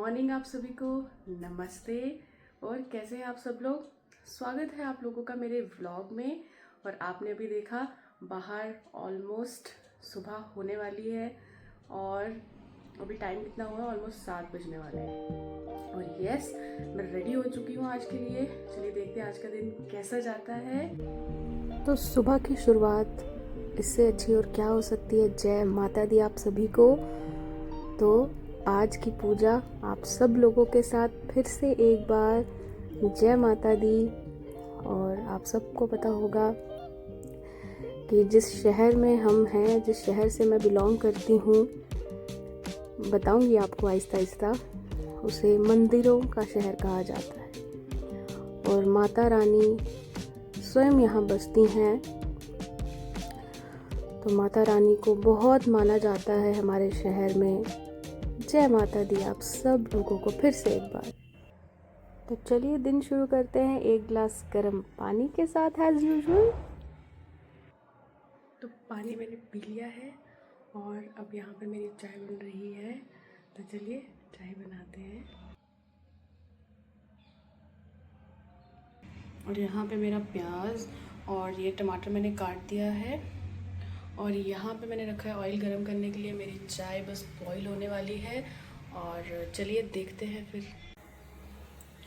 Morning आप सभी को। नमस्ते। और कैसे हैं आप सब लोग। स्वागत है आप लोगों का मेरे व्लॉग में। और आपने अभी देखा बाहर ऑलमोस्ट सुबह होने वाली है और अभी टाइम कितना हुआ है, ऑलमोस्ट 7 बजने वाले हैं। और यस, मैं रेडी हो चुकी हूँ आज के लिए। चलिए देखते हैं आज का दिन कैसा जाता है। तो सुबह की शुरुआत इससे अच्छी और क्या हो सकती है। जय माता दी आप सभी को। तो आज की पूजा आप सब लोगों के साथ फिर से एक बार जय माता दी। और आप सबको पता होगा कि जिस शहर में हम हैं, जिस शहर से मैं बिलोंग करती हूँ, बताऊंगी आपको आहिस्ता आहिस्ता, उसे मंदिरों का शहर कहा जाता है और माता रानी स्वयं यहाँ बसती हैं। तो माता रानी को बहुत माना जाता है हमारे शहर में। जय माता दी आप सब लोगों को फिर से एक बार। तो चलिए दिन शुरू करते हैं एक गिलास गर्म पानी के साथ एज यूजुअल। तो पानी मैंने पी लिया है और अब यहाँ पर मेरी चाय बन रही है। तो चलिए चाय बनाते हैं। और यहाँ पे मेरा प्याज और ये टमाटर मैंने काट दिया है। और यहाँ पे मैंने रखा है ऑयल गरम करने के लिए। मेरी चाय बस बॉईल होने वाली है और चलिए देखते हैं फिर।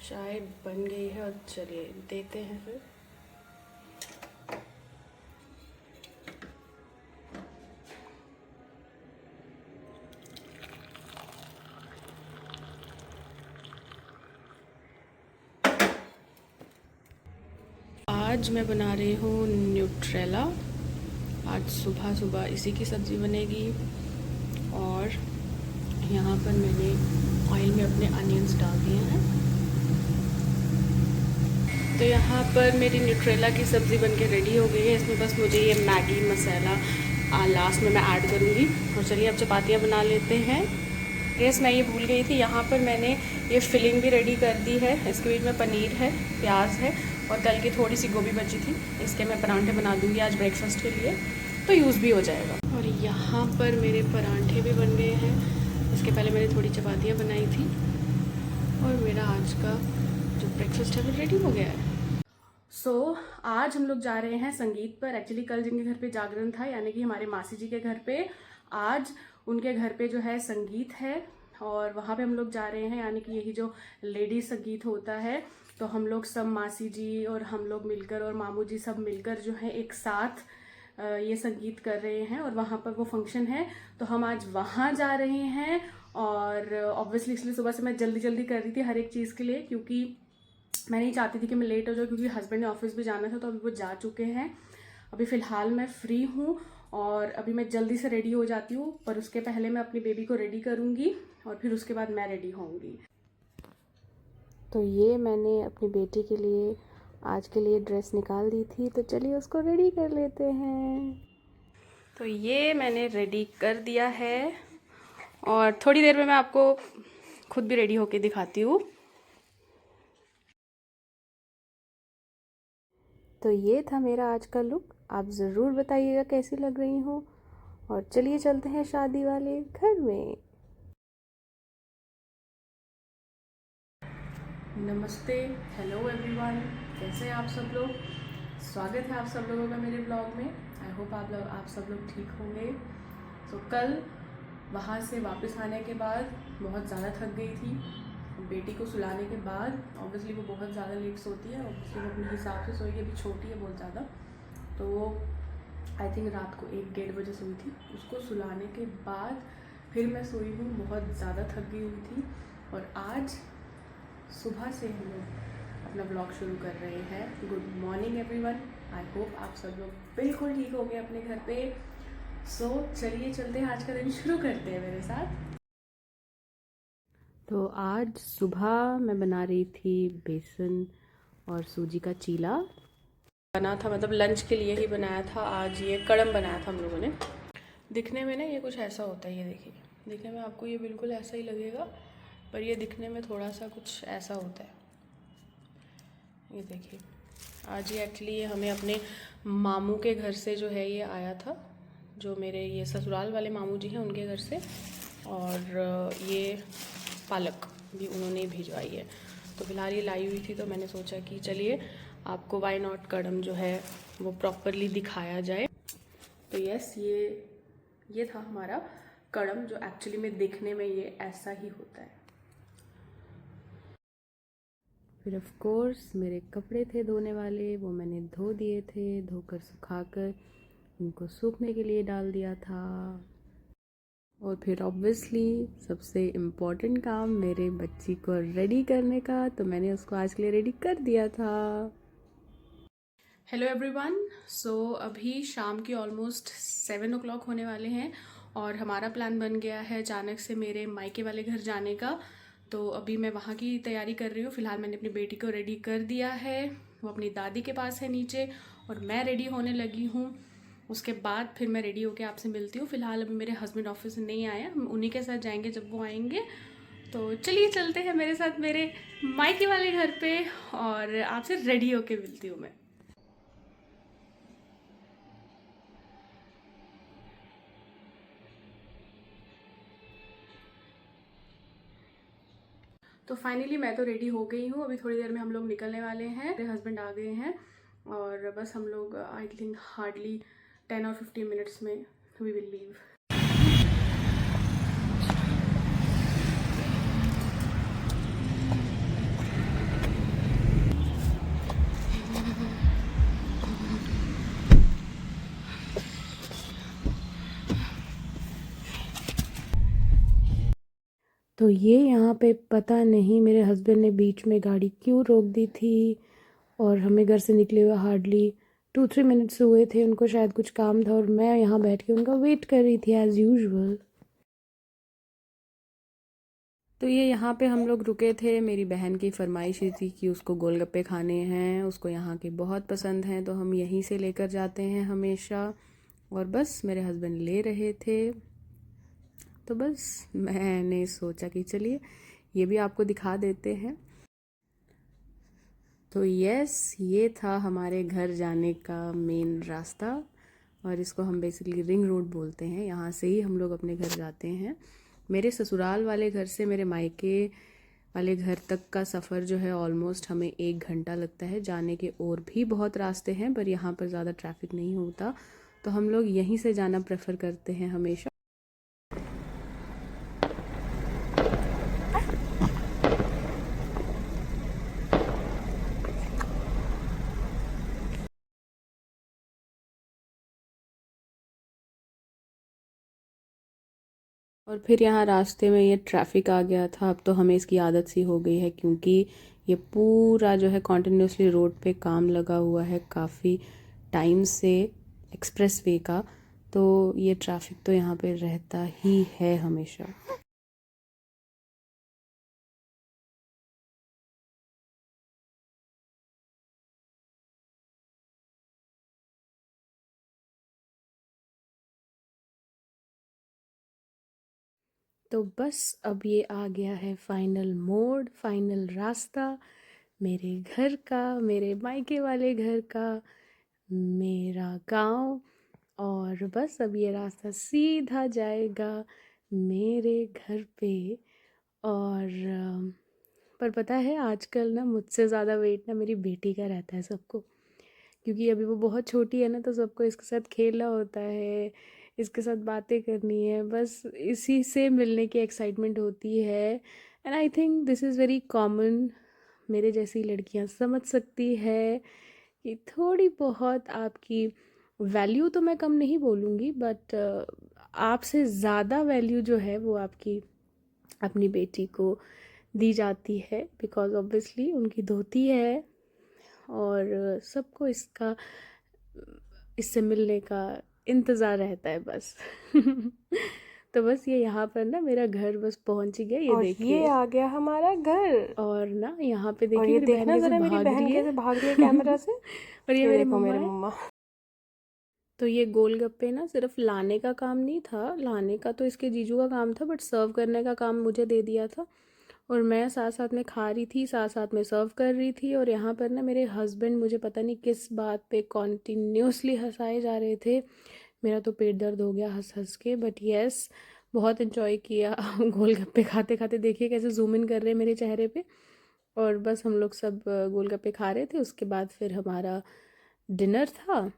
चाय बन गई है और चलिए देखते हैं फिर। आज मैं बना रही हूँ न्यूट्रेला। आज सुबह सुबह इसी की सब्ज़ी बनेगी। और यहाँ पर मैंने ऑयल में अपने अनियंस डाल दिए हैं। तो यहाँ पर मेरी न्यूट्रेला की सब्ज़ी बनके रेडी हो गई है। इसमें बस मुझे ये मैगी मसाला लास्ट में मैं ऐड करूँगी। और चलिए अब चपातियाँ बना लेते हैं। यस, मैं ये भूल गई थी, यहाँ पर मैंने ये फिलिंग भी रेडी कर दी है। इसके बीच में पनीर है, प्याज है और कल की थोड़ी सी गोभी बची थी। इसके मैं परांठे बना दूँगी आज ब्रेकफास्ट के लिए, तो यूज़ भी हो जाएगा। और यहाँ पर मेरे परांठे भी बन गए हैं। इसके पहले मैंने थोड़ी चपातियाँ बनाई थी और मेरा आज का जो ब्रेकफास्ट है वो रेडी हो गया है। सो आज हम लोग जा रहे हैं संगीत पर। एक्चुअली कल जिनके घर पे जागरण था, यानी कि हमारे मासी जी के घर पे, आज उनके घर पे जो है संगीत है और वहाँ पे हम लोग जा रहे हैं। यानी कि यही जो लेडीज संगीत होता है, तो हम लोग सब मासी जी और हम लोग मिलकर और मामू जी सब मिलकर जो है एक साथ ये संगीत कर रहे हैं। और वहाँ पर वो फंक्शन है, तो हम आज वहाँ जा रहे हैं। और ऑब्वियसली इसलिए सुबह से मैं जल्दी जल्दी कर रही थी हर एक चीज़ के लिए, क्योंकि मैं नहीं चाहती थी कि मैं लेट हो जाऊँ, क्योंकि हस्बैंड ने ऑफिस भी जाना था। तो अभी वो जा चुके हैं। अभी फ़िलहाल मैं फ्री हूँ और अभी मैं जल्दी से रेडी हो जाती हूँ। पर उसके पहले मैं अपनी बेबी को रेडी करूँगी और फिर उसके बाद मैं रेडी होंगी। तो ये मैंने अपनी बेटी के लिए आज के लिए ड्रेस निकाल दी थी, तो चलिए उसको रेडी कर लेते हैं। तो ये मैंने रेडी कर दिया है और थोड़ी देर में मैं आपको खुद भी रेडी होके दिखाती हूँ। तो ये था मेरा आज का लुक। आप ज़रूर बताइएगा कैसी लग रही हूँ। और चलिए चलते हैं शादी वाले घर में। नमस्ते, हेलो एवरीवन, कैसे हैं आप सब लोग। स्वागत है आप सब लोगों का मेरे ब्लॉग में। आई होप आप सब लोग ठीक होंगे। तो कल वहाँ से वापस आने के बाद बहुत ज़्यादा थक गई थी। बेटी को सुलाने के बाद ऑब्वियसली वो बहुत ज़्यादा लेट सोती है। ऑब्वियसली वो अपने हिसाब से सोएगी, अभी छोटी है बहुत ज़्यादा। तो वो आई थिंक रात को 1-1:30 बजे सोई थी। उसको सुलाने के बाद फिर मैं सोई हूँ, बहुत ज़्यादा थक गई हुई थी। और आज सुबह से हम लोग अपना ब्लॉग शुरू कर रहे हैं। Good morning everyone. I hope आप सब लोग बिल्कुल ठीक हो गए अपने घर पे। सो चलिए चलते हैं, आज का दिन शुरू करते हैं मेरे साथ। तो आज सुबह मैं बना रही थी बेसन और सूजी का चीला। बना था, मतलब लंच के लिए ही बनाया था। आज ये कड़म बनाया था हम लोगों ने। दिखने में ना ये कुछ ऐसा होता है, ये देखिए, दिखने में आपको ये बिल्कुल ऐसा ही लगेगा, पर ये दिखने में थोड़ा सा कुछ ऐसा होता है। ये देखिए, आज ये एक्चुअली ये हमें अपने मामू के घर से जो है ये आया था, जो मेरे ये ससुराल वाले मामू जी हैं उनके घर से। और ये पालक भी उन्होंने ही भिजवाई है। तो फिलहाल ये लाई हुई थी, तो मैंने सोचा कि चलिए आपको वाई नॉट कड़म जो है वो प्रॉपरली दिखाया जाए। तो यस, ये था हमारा कड़म, जो एक्चुअली में दिखने में ये ऐसा ही होता है। फिर ऑफ कोर्स मेरे कपड़े थे धोने वाले, वो मैंने धो दिए थे, धोकर सुखाकर उनको सूखने के लिए डाल दिया था। और फिर ऑब्वियसली सबसे इम्पॉर्टेंट काम मेरे बच्ची को रेडी करने का, तो मैंने उसको आज के लिए रेडी कर दिया था। हेलो एवरीवन, सो अभी शाम के ऑलमोस्ट 7 o'clock होने वाले हैं और हमारा प्लान बन गया है अचानक से मेरे मायके वाले घर जाने का। तो अभी मैं वहाँ की तैयारी कर रही हूँ। फ़िलहाल मैंने अपनी बेटी को रेडी कर दिया है, वो अपनी दादी के पास है नीचे, और मैं रेडी होने लगी हूँ। उसके बाद फिर मैं रेडी होकर आपसे मिलती हूँ। फ़िलहाल अभी मेरे हस्बैंड ऑफिस से नहीं आए, हम उन्हीं के साथ जाएंगे जब वो आएंगे। तो चलिए चलते हैं मेरे साथ मेरे मायके वाले घर पे, और आपसे रेडी होके मिलती हूँ मैं। तो फाइनली मैं तो रेडी हो गई हूँ। अभी थोड़ी देर में हम लोग निकलने वाले हैं, मेरे हस्बैंड आ गए हैं, और बस हम लोग आई थिंक हार्डली 10 और 15 मिनट्स में वी विल लीव। तो ये यहाँ पे पता नहीं मेरे हस्बैंड ने बीच में गाड़ी क्यों रोक दी थी, और हमें घर से निकले हुए हार्डली 2-3 मिनट्स हुए थे। उनको शायद कुछ काम था और मैं यहाँ बैठ के उनका वेट कर रही थी एज़ यूजुअल। तो ये यहाँ पे हम लोग रुके थे, मेरी बहन की फरमाइश थी कि उसको गोलगप्पे खाने हैं, उसको यहाँ के बहुत पसंद हैं, तो हम यहीं से लेकर जाते हैं हमेशा। और बस मेरे हस्बैंड ले रहे थे, तो बस मैंने सोचा कि चलिए ये भी आपको दिखा देते हैं। तो यस, ये था हमारे घर जाने का मेन रास्ता, और इसको हम बेसिकली रिंग रोड बोलते हैं। यहाँ से ही हम लोग अपने घर जाते हैं। मेरे ससुराल वाले घर से मेरे मायके वाले घर तक का सफ़र जो है ऑलमोस्ट हमें 1 घंटा लगता है। जाने के और भी बहुत रास्ते हैं, पर यहाँ पर ज़्यादा ट्रैफिक नहीं होता, तो हम लोग यहीं से जाना प्रेफर करते हैं हमेशा। और फिर यहाँ रास्ते में ये ट्रैफिक आ गया था। अब तो हमें इसकी आदत सी हो गई है, क्योंकि ये पूरा जो है कॉन्टिन्यूसली रोड पे काम लगा हुआ है काफ़ी टाइम से, एक्सप्रेस वे का। तो ये ट्रैफिक तो यहाँ पे रहता ही है हमेशा। तो बस अब ये आ गया है फाइनल मोड, फाइनल रास्ता मेरे घर का, मेरे मायके वाले घर का, मेरा गांव। और बस अब ये रास्ता सीधा जाएगा मेरे घर पे। और पर पता है आजकल ना मुझसे ज़्यादा वेट ना मेरी बेटी का रहता है सबको, क्योंकि अभी वो बहुत छोटी है ना, तो सबको इसके साथ खेलना होता है, इसके साथ बातें करनी है, बस इसी से मिलने की एक्साइटमेंट होती है। And I think this is very common, मेरे जैसी लड़कियां समझ सकती है कि थोड़ी बहुत आपकी वैल्यू, तो मैं कम नहीं बोलूँगी, बट आपसे ज़्यादा वैल्यू जो है वो आपकी अपनी बेटी को दी जाती है, बिकॉज ऑब्वियसली उनकी धोती है, और सबको इससे मिलने का इंतज़ार रहता है बस। तो बस ये यहाँ पर ना मेरा घर बस पहुँच गया, ये देखिए, ये आ गया हमारा घर। और ना यहाँ पे देखिए मेरी बहन कैसे भाग रही है कैमरा से। और ये मेरे मम्मा। तो ये गोलगप्पे ना सिर्फ लाने का काम नहीं था, लाने का तो इसके जीजू का काम था, बट सर्व करने का काम मुझे दे दिया था, और मैं साथ साथ में खा रही थी, साथ साथ में सर्व कर रही थी। और यहाँ पर ना मेरे हस्बैंड मुझे पता नहीं किस बात पे कॉन्टीन्यूसली हंसाए जा रहे थे, मेरा तो पेट दर्द हो गया हंस हंस के। बट येस, बहुत इन्जॉय किया। गोलगप्पे खाते खाते देखिए कैसे जूम इन कर रहे हैं मेरे चेहरे पे। और बस हम लोग सब गोलगप्पे खा रहे थे। उसके बाद फिर हमारा डिनर था।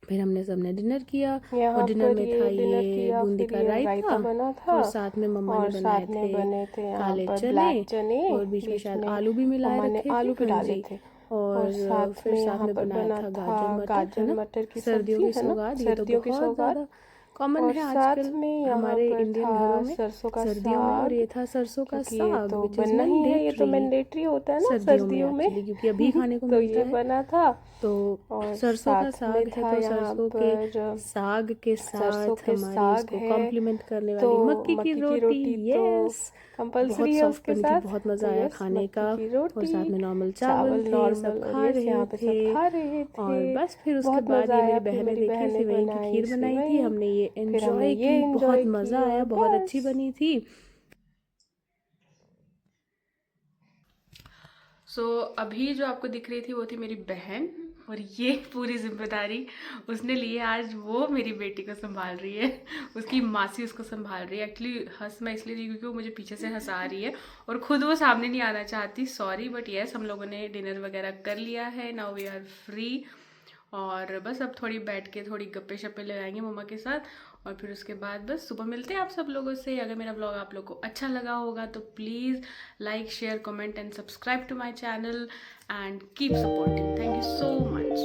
फिर हमने सबने डिनर किया और यहाँ डिनर पर में था ये डिनर ये किया, बूंदी फिर का ये रायता रायता बना था और साथ में मम्मा ने और बनाए साथ में थे बने थे यहाँ काले पर चने ब्लैक चने, और बीच में बीच शायद में आलू भी मिलाए मम्मा ने रखे थे। आलू भी हाँ डाले जी। थे। और और साथ फिर में साथ यहाँ में पर बनाया बना था था गाजर मटर, है गाजर ना। मटर की सर्दियों सब्जी, की है ना, सौगात, ये तो सर्दियों की बहुत सौगात। ज़्यादा कॉमन और है साथ आजकल में यहाँ हमारे पर इंडियन था घरों में सरसों का सर्दियों में। और साग, ये था सरसों का क्योंकि ये साग तो विच इज़ बनना ही है, ये तो मैंडेटरी मैंडेटरी होता है ना सर्दियों में सर्दियों में। एक्चुअली, क्योंकि अभी खाने को तो मिलता ये है। बना था। तो और सरसों का साथ में साग है था तो यहाँ सरसों के पर साग के सरसों साथ के हमारी साग इसको है, कॉम्प्लीमेंट करने तो वाली मक्की की मक्की की रोटी। रोटी तो यस, कंपलसरी बहुत है सॉफ्ट उसके बनी थी, साथ। बहुत तो मज़ा आया यस, खाने मक्की का। की और साथ रोटी, में नॉर्मल चावल चावल थे, सब नॉर्मल, और खा यस रहे यहाँ पे सब थे। खा रहे थे। और बस फिर उसके बहुत बाद मज़ा ये आया। मेरी फिर बहनें मेरी देखी, बहनें सिवैन की बनाई खीर बनाई थी, सेवई, हमने ये फिर हमने एंजॉय ये की, बहुत इंजॉय मज़ा किया। आया, बहुत अच्छी बस बनी थी। अभी जो आपको दिख रही थी वो थी मेरी बहन, और ये पूरी जिम्मेदारी उसने ली है। आज वो मेरी बेटी को संभाल रही है, उसकी मासी उसको संभाल रही है। एक्चुअली हंस मैं इसलिए रही क्योंकि वो मुझे पीछे से हंसा रही है और खुद वो सामने नहीं आना चाहती, सॉरी। बट यस, हम लोगों ने डिनर वगैरह कर लिया है, नाउ वी आर फ्री। और बस अब थोड़ी बैठ के थोड़ी गप्पे शप्पे लगाएंगे मम्मा के साथ, और फिर उसके बाद बस सुबह मिलते हैं आप सब लोगों से। अगर मेरा ब्लॉग आप लोग को अच्छा लगा होगा तो please like, share, comment and subscribe to my channel and keep supporting. Thank you so much.